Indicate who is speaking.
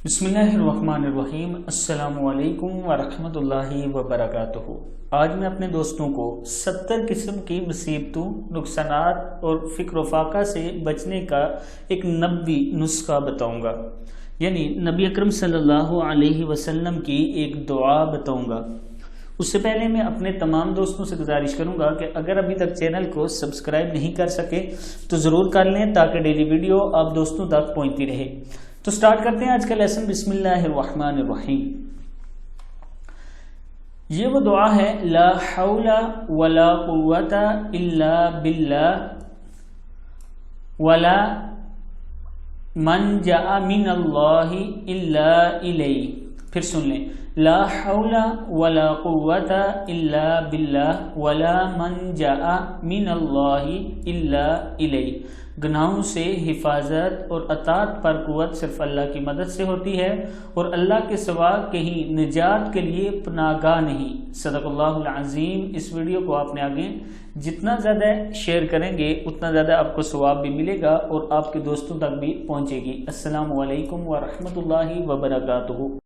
Speaker 1: بسم اللہ الرحمن الرحیم۔ السلام علیکم ورحمۃ اللہ وبرکاتہ۔ آج میں اپنے دوستوں کو 70 قسم کی مصیبتوں، نقصانات اور فکر و فاقہ سے بچنے کا ایک نبوی نسخہ بتاؤں گا، یعنی نبی اکرم صلی اللہ علیہ وسلم کی ایک دعا بتاؤں گا۔ اس سے پہلے میں اپنے تمام دوستوں سے گزارش کروں گا کہ اگر ابھی تک چینل کو سبسکرائب نہیں کر سکے تو ضرور کر لیں تاکہ ڈیلی ویڈیو آپ دوستوں تک پہنچتی رہے۔ تو سٹارٹ کرتے ہیں آج کا لیسن۔ بسم اللہ الرحمن الرحیم۔ یہ وہ دعا ہے، لا حول ولا قوت الا باللہ ولا منجا من اللہ الا الیہ۔ پھر سن لیں، لا حول ولا قوت الا باللہ ولا منجا من اللہ الا الیہ۔ گناہوں سے حفاظت اور اطاعت پر قوت صرف اللہ کی مدد سے ہوتی ہے اور اللہ کے سوا کہیں نجات کے لیے پناہ گاہ نہیں۔ صدق اللہ العظیم۔ اس ویڈیو کو آپ نے آگے جتنا زیادہ شیئر کریں گے اتنا زیادہ آپ کو ثواب بھی ملے گا اور آپ کے دوستوں تک بھی پہنچے گی۔ السلام علیکم ورحمۃ اللہ وبرکاتہ۔